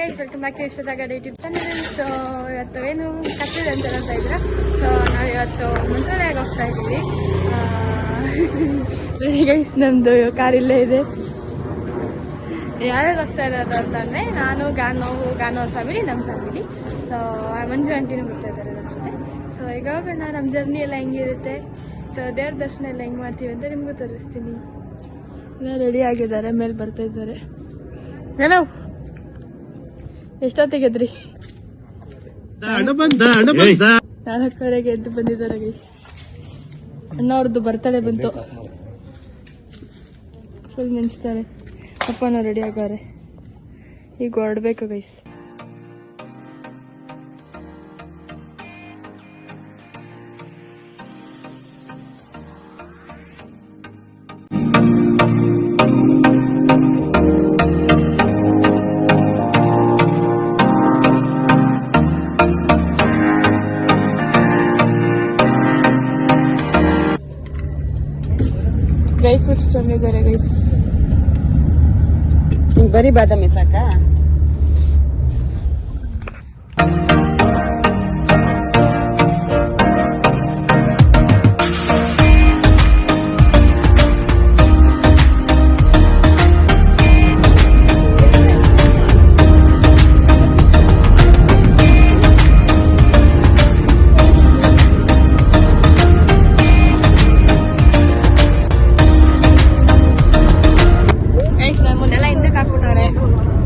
Guys welcome back to ಇಷ್ಟದಾಗ YouTube channel. So ಇವತ್ತು ಏನು ಕತ್ತಿದೆ ಅಂತ ಹೇಳ್ತಾ ಇದ್ದೀರಾ. ಸೊ ನಾವು ಇವತ್ತು ಮಂತ್ರಾಲಯಕ್ಕೆ ಹೋಗ್ತಾ ಇದ್ದೀವಿ. ಗೈಸ್ ನಮ್ಮದು ಕಾರ್ ಇಲ್ಲೇ ಇದೆ. ಯಾರ್ಯಾರು ಹೋಗ್ತಾ ಇರೋದು ಅಂತಂದರೆ ನಾನು ಗಾನವ್ರ ಫ್ಯಾಮಿಲಿ, ನಮ್ಮ ಫ್ಯಾಮಿಲಿ. ಸೊ ಮಂಜು ಆಂಟಿನೂ ಬರ್ತಾ ಇದ್ದಾರೆ ನಮ್ಮ ಜೊತೆ. ಸೊ ಈಗ ಹೋಗೋಣ. ನಮ್ಮ ಜರ್ನಿ ಎಲ್ಲ ಹೆಂಗಿರುತ್ತೆ, ಸೊ ದೇವ್ರ ದರ್ಶನ ಎಲ್ಲ ಹೆಂಗೆ ಮಾಡ್ತೀವಿ ಅಂತ ನಿಮಗೂ ತೋರಿಸ್ತೀನಿ. ಎಲ್ಲ ರೆಡಿ ಆಗಿದ್ದಾರೆ, ಮೇಲೆ ಬರ್ತಾ ಇದ್ದಾರೆ. ಏನೋ ಎಷ್ಟೊತ್ತಿಗೆದ್ರಿ? 4:15ಗೆ ಎದ್ದು ಬಂದಿದ್ದಾರೆ ಗೈಸ್. ಅಣ್ಣವ್ರದ್ದು ಬರ್ತಡೇ ಬಂತು, ಫುಲ್ ನೆನೆಸ್ತಾರೆ. ಅಪ್ಪನೂ ರೆಡಿ ಆಗವ್ರೆ, ಈಗ ಹೊರಡ್ಬೇಕು ಗೈಸ್. ಡ್ರೈ ಫ್ರೂಟ್ಸ್ ತಂದಿದ್ದಾರೆ ಗೈಸ್. ಬರೀ ಬಾದಾಮಿ ಸಾಕಾ?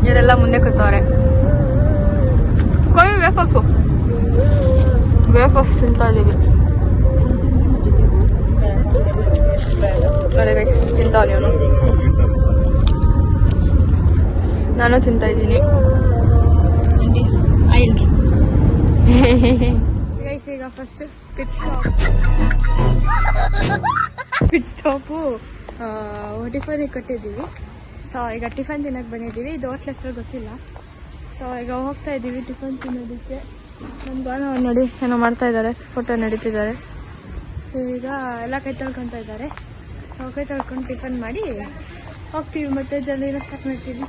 ಇವರೆಲ್ಲ ಮುಂದೆ ಕೂತವ್ರೆ. ಕೊಯ್ ವೇಫರ್ಸ್ ತಿಂತಾ ಇದೀವಿ. ತಿಂತಾವ ಇವನು, ನಾನು ತಿಂತಾ ಇದ್ದೀನಿ. ಈಗ ಫಸ್ಟ್ ಪಿಟ್ ಸ್ಟಾಪು ಟಿಫನಿಗೆ ಕೊಟ್ಟಿದ್ದೀವಿ. ಸೊ ಈಗ ಟಿಫನ್ ತಿನ್ನಕ್ಕೆ ಬಂದಿದ್ದೀವಿ. ಇದು ಹೋಟ್ಲ್ ಹೆಸರು ಗೊತ್ತಿಲ್ಲ. ಸೊ ಈಗ ಹೋಗ್ತಾ ಇದ್ದೀವಿ ಟಿಫನ್ ತಿನ್ನೋದಕ್ಕೆ. ನಮ್ಮ ಬಾನವ್ರು ನೋಡಿ ಏನೋ ಮಾಡ್ತಾ ಇದ್ದಾರೆ, ಫೋಟೋ ನಡೀತಿದ್ದಾರೆ. ಈಗ ಎಲ್ಲ ಕೈ ತೊಳ್ಕೊತಾ ಇದ್ದಾರೆ. ಸೊ ಕೈ ತೊಳ್ಕೊಂಡು ಟಿಫನ್ ಮಾಡಿ ಹೋಗ್ತೀವಿ. ಮತ್ತೆ ಜಲ್ದಿನ ಸ್ಟಾರ್ಟ್ ಮಾಡ್ತೀವಿ.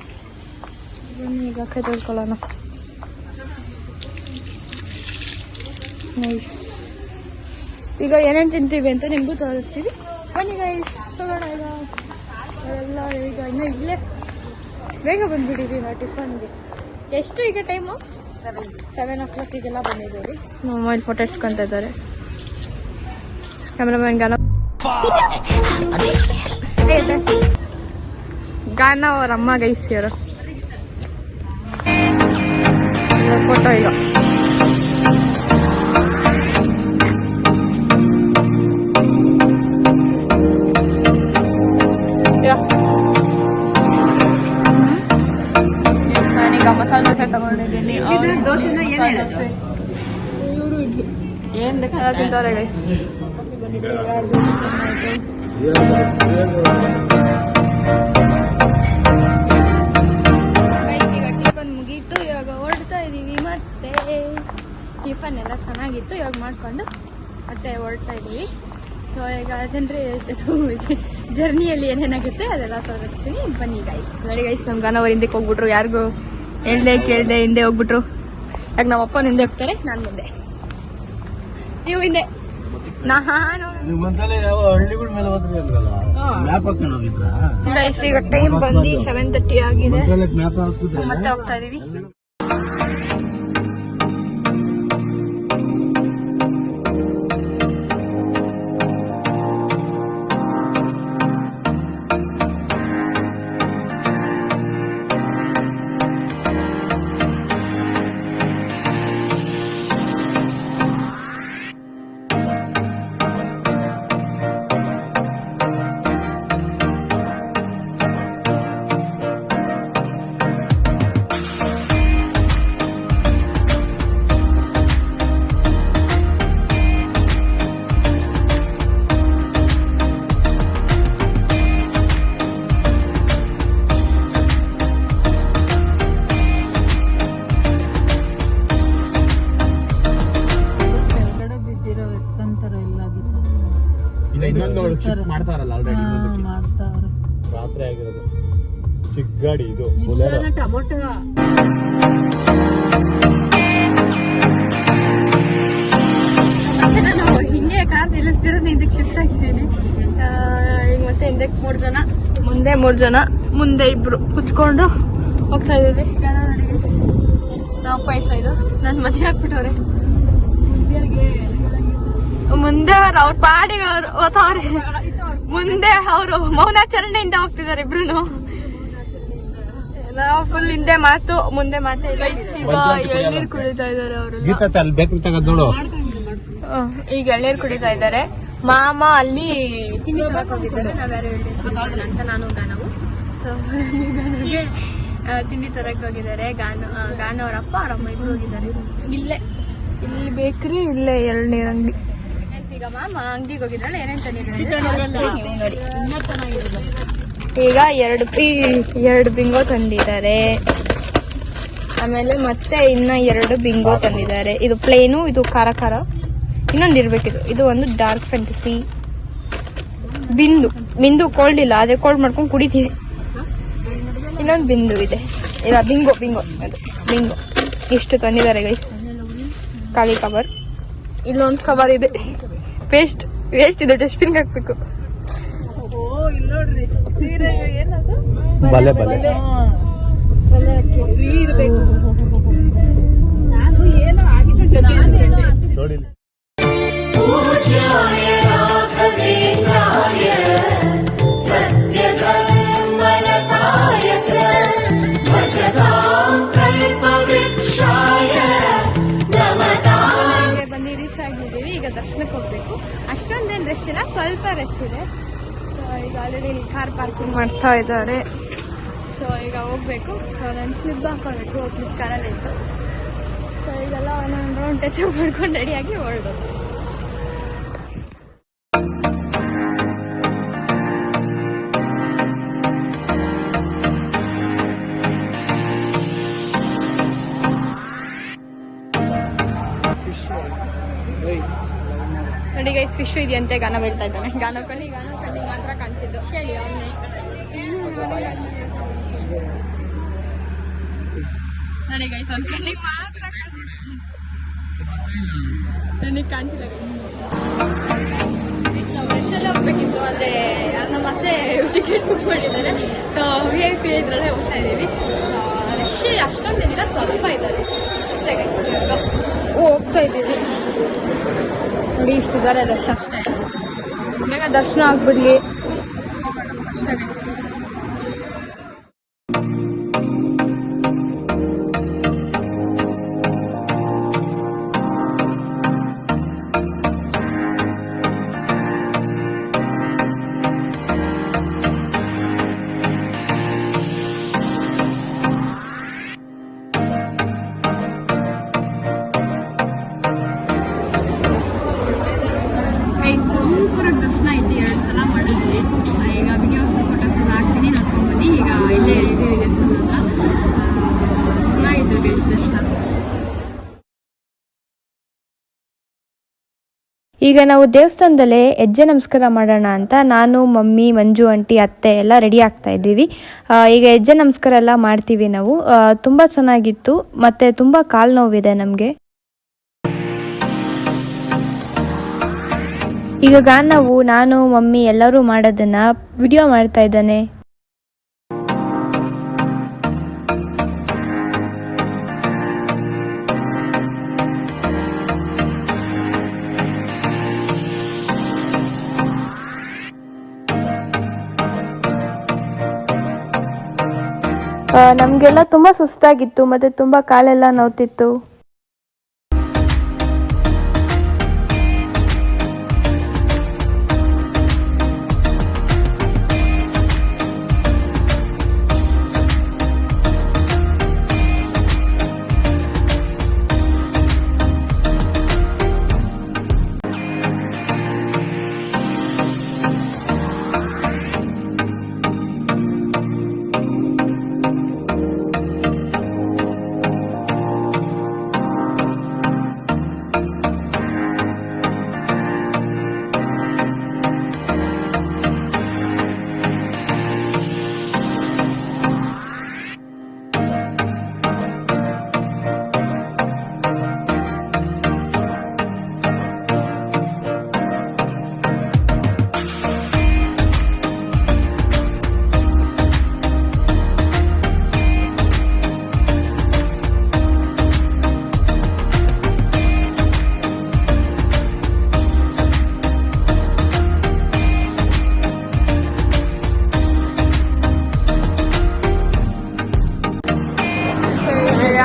ಬನ್ನಿ ಈಗ ಕೈ ತೊಳ್ಕೊಳ್ಳೋಣ. ಈಗ ಏನೇನು ತಿಂತೀವಿ ಅಂತ ನಿಮಗೂ ತೋರಿಸ್ತೀವಿ. ಬನ್ನಿ ಗೈಸ್ ಹೋಗೋಣ. ಎಲ್ಲ ಈಗ ಇನ್ನೂ ಇಲ್ಲೇ ಬೇಗ ಬಂದ್ಬಿಟ್ಟಿದ್ದೀವಿ ನಾವು ಟಿಫನ್ಗೆ. ಎಷ್ಟು ಈಗ ಟೈಮು? 7 o'clock ಬಂದಿದ್ದೀವಿ. ಮೊಬೈಲ್ ಫೋಟೋ ಇಟ್ಸ್ಕೊತಾ ಇದ್ದಾರೆ ಕ್ಯಾಮ್ರಾಮನ್ ಗಾನ ಅವ್ರ ಅಮ್ಮ ಗೈಸ್. ಇವರು ಫೋಟೋ ಈಗ ಮಸಾಲೆ ದೋಸೆ ತಗೊಂಡಿದ್ದೀನಿ. ತಿಂತಾರೆ ಗೈಸ್. ಈಗ ಟಿಫನ್ ಮುಗೀತು, ಇವಾಗ ಹೊರಡ್ತಾ ಇದೀವಿ. ಮತ್ತೆ ಟಿಫನ್ ಎಲ್ಲ ಚೆನ್ನಾಗಿತ್ತು, ಇವಾಗ ಮಾಡ್ಕೊಂಡು ಮತ್ತೆ ಹೊರಡ್ತಾ ಇದೀವಿ. ಸೊ ಈಗ ಜರ್ನಿಯಲ್ಲಿ ಏನೇನಾಗುತ್ತೆ ಅದೆಲ್ಲ ತೋರಿಸ್ತೀನಿ. ಬನ್ನಿ ಗೈಸ್. ನೋಡಿ ಗೈಸ್, ನಮ್ಮ ಗಾನವ್ರು ಹಿಂದಕ್ಕೆ ಹೋಗ್ಬಿಟ್ರು. ಯಾರಿಗೂ ಹೇಳ್ದೆ ಕೇಳ್ದೆ ಹಿಂದೆ ಹೋಗ್ಬಿಟ್ರು. ಯಾಕೆ ನಮ್ಮ ಅಪ್ಪನ ಹಿಂದೆ ಹೋಗ್ತಾರೆ, ನಾನು ಮುಂದೆ, ನೀವು ಹಿಂದೆ. ಗೈಸ್ ಈಗ ಟೈಮ್ ಬಂದು 7:30 ಆಗಿದೆ. ಮತ್ತೆ ಹೋಗ್ತಾ ಇದೀವಿ. ಶಿಫ್ಟ್ ಮಾಡ್ತಾರಲ್ಲ ಆಲ್ರೆಡಿ ರಾತ್ರಿ ಆಗಿರೋದು ಚಿಕ್ಕ ಗಾಡಿ ಇದು ಟೊಮೊಟೊ ಮುಂದೆ 3 ಜನ, ಮುಂದೆ 2 ಕುತ್ಕೊಂಡು ಹೋಗ್ತಾ ಇದೀವಿ. ನಾವು ಪೈಸಾ ಇದು ನನ್ನ ಮನೆ ಹಾಕ್ಬಿಟ್ಟವ್ರೆ. ಮುಂದೆ ಅವ್ರ ಪಾಡಿಗೆ ಅವ್ರು ಓದ್ತವ್ರೆ. ಮುಂದೆ ಅವರು ಮೌನಾಚರಣೆಯಿಂದ ಹೋಗ್ತಿದ್ದಾರೆ ಇಬ್ರು. ನಾವು ಫುಲ್ ಹಿಂದೆ ಮಾತು ಮುಂದೆ ಮಾತೇ ಇಲ್ಲ. ಈಗ ಎಳ್ನೀರು ಕುಡಿತಾ ಇದಾರೆ ಅವರೆಲ್ಲ. ಈಗ ಎಳ್ನೀರು ಕುಡಿತಾ ಇದ್ದಾರೆ. ಮಾಮ ಅಲ್ಲಿ ತಿಂಡಿ ತರಕ್ ಹೋಗಿದ್ದಾರೆ. ನಾವ್ಯಾರು ಹೇಳಿದ್ರು ಅಂತ ನಾನು ಗಾನವು ತಿಂಡಿ ತರಕ್ ಹೋಗಿದ್ದಾರೆ. ಗಾನ ಅವ್ರಪ್ಪ ಅವರಮ್ಮ ಇಬ್ರು ಹೋಗಿದ್ದಾರೆ. ಇಲ್ಲಿ ಬೇಕ್ರಿ, ಇಲ್ಲೇ ಎಳ್ನೀರು ಅಂಗಡಿ. ಈಗ ಮಾಮ ಅಂಗಡಿಗೆ ಹೋಗಿದ್ರಲ್ಲ, ಏನೇನ್ ತಂದಿದ್ದಾರೆ ನೋಡಿ. ಈಗ 2 ಬಿಂಗೋ ತಂದಿದ್ದಾರೆ. ಆಮೇಲೆ ಮತ್ತೆ ಇನ್ನ 2 ಬಿಂಗೋ ತಂದಿದ್ದಾರೆ. ಇದು ಪ್ಲೇನು, ಇದು ಖಾರ ಖಾರ. ಇನ್ನೊಂದು ಇರ್ಬೇಕಿದು. ಇದು ಒಂದು ಡಾರ್ಕ್ ಫ್ಯಾಂಟಸಿ. ಬಿಂದು ಕೋಲ್ಡ್ ಇಲ್ಲ, ಆದ್ರೆ ಕೋಲ್ಡ್ ಮಾಡ್ಕೊಂಡು ಕುಡಿತೀವಿ. ಇನ್ನೊಂದು ಬಿಂದು ಇದೆ. ಇಲ್ಲ ಬಿಂಗೋ ಅದು ಬಿಂಗೋ. ಇಷ್ಟು ತಂದಿದ್ದಾರೆ ಗೈಸ್. ಖಾಲಿ ಕವರ್. ಇಲ್ಲೊಂದು ಕವರ್ ಇದೆ. ವೇಸ್ಟ್ ಇದೆ, ಡಸ್ಟ್ಬಿನ್ ಹಾಕ್ಬೇಕು. ಬಲೆ ಬಂದು ರೀಚ್ ಆಗಿದ್ದೀವಿ. ಈಗ ದರ್ಶನಕ್ಕೆ ಹೋಗ್ಬೇಕು. ಅಷ್ಟೊಂದೇನು ರಶ್ ಇಲ್ಲ, ಸ್ವಲ್ಪ ರಶ್ ಇದೆ. ಈಗ ಆಲ್ರೆಡಿ ಕಾರ್ ಪಾರ್ಕಿಂಗ್ ಮಾಡ್ತಾ ಇದ್ದಾರೆ. ಸೊ ಈಗ ಹೋಗ್ಬೇಕು. ಸೊ ನಾನು ಸ್ಲಿಪ್ ಹಾಕೋಬೇಕು. ಹೋಗ್ಲಿಕ್ಕೆ ಕಾರಲ್ಲಿ ಇತ್ತು. ಸೊ ಈಗೆಲ್ಲ ಒಂದೊಂದು ರೌಂಡ್ ಟಚ್ ಮಾಡ್ಕೊಂಡು ರೆಡಿಯಾಗಿ ಹೊರಡೋದು. ನೋಡಿ ಗೈಸ್, ಫಿಶ್ ಇದೆಯಂತೆ. ಗಾನ ಬೀಳ್ತಾ ಇದ್ದಾನೆ. ಗಾನ ಕಣ್ಣಿಗೆ ಮಾತ್ರ ಕಾಣಿಸಿದ್ದು. ಕೇಳಿ ಅವನ್ನೇ. ನೋಡಿ ಗೈಸ್, ಅವ್ನ ಕಣ್ಣಿಗೆ ಮಾತ್ರ ನನಗೆ ಕಾಣಿಸಿಲ್ಲ. ನಾವು ರಶಲ್ಲೇ ಹೋಗ್ಬೇಕಿತ್ತು, ಆದರೆ ನಮ್ಮ ಮತ್ತೆ ಟಿಕೆಟ್ ಬುಕ್ ಮಾಡಿದ್ದಾರೆ. ಸೊ VIP ಇದ್ರಲ್ಲೇ ಹೋಗ್ತಾ ಇದ್ದೀವಿ. ರಶ್ ಅಷ್ಟೊಂದೇನಿಲ್ಲ, ಸ್ವಲ್ಪ ಇದ್ದಾರೆ ಅಷ್ಟೇ ಗೈಸ್. ಹೋಗ್ತಾ ಇದ್ದೀವಿ ನೋಡಿ. ಇಷ್ಟಿದ್ದಾರೆ ರಶ್ ಅಷ್ಟೇ. ಬೇಗ ದರ್ಶನ ಆಗ್ಬಿಡ್ಲಿ ಅಷ್ಟೇ ಗೈಸ್. ಸೂಪರ್ ದರ್ಶನ ಐತಿ. 2 ಸಲ ಮಾಡಿದ್ವಿ. ಈಗ ವಿಡಿಯೋಸ್ ಫೋಟೋಸ್ ಎಲ್ಲ ಹಾಕ್ತೀನಿ, ನೋಡ್ಕೊಂಡು ಬನ್ನಿ. ಈಗ ಇಲ್ಲೇ ಚೆನ್ನಾಗಿತ್ತು ದರ್ಶನ. ಈಗ ನಾವು ದೇವಸ್ಥಾನದಲ್ಲೇ ಹೆಜ್ಜೆ ನಮಸ್ಕಾರ ಮಾಡೋಣ ಅಂತ ನಾನು, ಮಮ್ಮಿ, ಮಂಜು ಆಂಟಿ, ಅತ್ತೆ ಎಲ್ಲ ರೆಡಿ ಆಗ್ತಾ ಇದ್ದೀವಿ. ಈಗ ಹೆಜ್ಜೆ ನಮಸ್ಕಾರ ಎಲ್ಲ ಮಾಡ್ತೀವಿ ನಾವು. ತುಂಬ ಚೆನ್ನಾಗಿತ್ತು. ಮತ್ತು ತುಂಬ ಕಾಲು ನೋವಿದೆ ನಮಗೆ. ಈಗ ಗಾನವು ನಾನು, ಮಮ್ಮಿ ಎಲ್ಲರೂ ಮಾಡೋದನ್ನ ವಿಡಿಯೋ ಮಾಡ್ತಾ ಇದ್ದಾನೆ. ನಮಗೆಲ್ಲ ತುಂಬ ಸುಸ್ತಾಗಿತ್ತು ಮತ್ತು ತುಂಬ ಕಾಲೆಲ್ಲ ನೋವ್ತಿತ್ತು.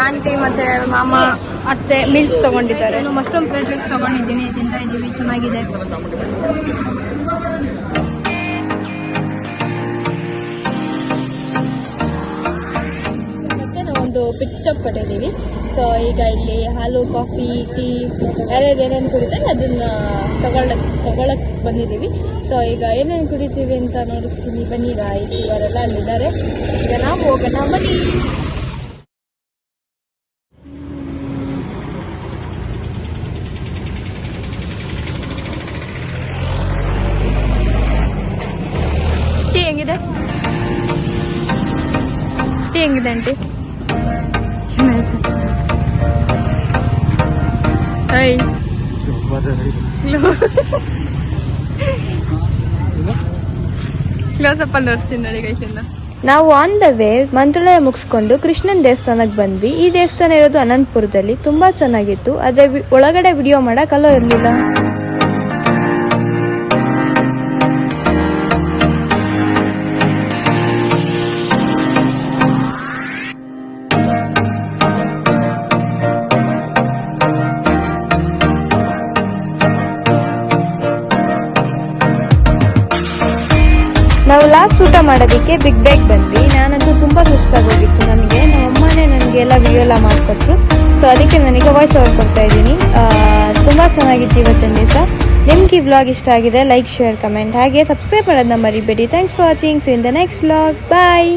ಆಂಟಿ ಮತ್ತೆ ಮಾಮ ಅತ್ತೆ ಮಿಲ್ಕ್ ತಗೊಂಡಿದ್ದಾರೆ. ಮಶ್ರೂಮ್ ಫ್ರೈಡ್ ರೈಸ್ ತಗೊಂಡಿದ್ದೀನಿ, ತಿಂತಾ ಇದ್ದೀವಿ, ಚೆನ್ನಾಗಿದೆ. ಮತ್ತೆ ನಾವೊಂದು ಪಿಟ್ ಸ್ಟಾಪ್ ಕೊಟ್ಟಿದ್ದೀವಿ. ಸೊ ಈಗ ಇಲ್ಲಿ ಹಾಲು, ಕಾಫಿ, ಟೀ ಯಾರ್ಯಾರು ಏನೇನು ಕುಡಿತಾರೆ ಅದನ್ನ ತಗೊಳಕ್ ಬಂದಿದ್ದೀವಿ. ಸೊ ಈಗ ಏನೇನು ಕುಡಿತೀವಿ ಅಂತ ನೋಡಿಸ್ತೀನಿ, ಬನ್ನಿ ಗಾಯ್ಸ್. ಇವರೆಲ್ಲ ಅಲ್ಲಿದ್ದಾರೆ. ಈಗ ನಾವು ಹೋಗೋಣ, ಬನ್ನಿ. ಟೀ ಹೆಂಗಿದೆ? ಟೀ ಹೆಂಗಿದೆ ಆಂಟಿ? ಕ್ಲೋಸ್ ಅಪ್ ನೋಡ್ತೀನಿ ನೋಡಿ ಗೈಸಿಂದ. ನಾವು ಆನ್ ದ ವೇ ಮಂತ್ರಾಲಯ ಮುಗಿಸ್ಕೊಂಡು ಕೃಷ್ಣನ್ ದೇವಸ್ಥಾನಕ್ಕೆ ಬಂದ್ವಿ. ಈ ದೇವಸ್ಥಾನ ಇರೋದು ಅನಂತಪುರದಲ್ಲಿ. ತುಂಬಾ ಚೆನ್ನಾಗಿತ್ತು. ಆದ್ರೆ ಒಳಗಡೆ ವಿಡಿಯೋ ಮಾಡಕ್ ಅಲೋ ಇರ್ಲಿಲ್ಲ. ನಾವು ಲಾಸ್ಟ್ ಊಟ ಮಾಡೋದಕ್ಕೆ ಬಿಗ್ ಬ್ಯಾಗ್ ಬಂದ್ವಿ. ನಾನಂತೂ ತುಂಬಾ ಸುಸ್ತಾಗೋಗಿತ್ತು. ನಮ್ಮ ಅಮ್ಮನೇ ನನಗೆ ಎಲ್ಲ ವಿಡಿಯೋ ಎಲ್ಲ ಮಾಡಿಕೊಟ್ರು. ಸೊ ಅದಕ್ಕೆ ನಾನೀಗ ವಾಯ್ಸ್ ಓವರ್ ಕೊಡ್ತಾ ಇದ್ದೀನಿ. ತುಂಬಾ ಚೆನ್ನಾಗಿತ್ತು ಇವತ್ತಿನ ದಿವಸ. ನಿಮ್ಗೆ ಈ ವ್ಲಾಗ್ ಇಷ್ಟ ಆಗಿದೆ, ಲೈಕ್, ಶೇರ್, ಕಮೆಂಟ್, ಹಾಗೆ ಸಬ್ಸ್ಕ್ರೈಬ್ ಮಾಡೋದನ್ನ ಮರಿಬೇಡಿ. Thanks for watching. See in the next vlog. Bye.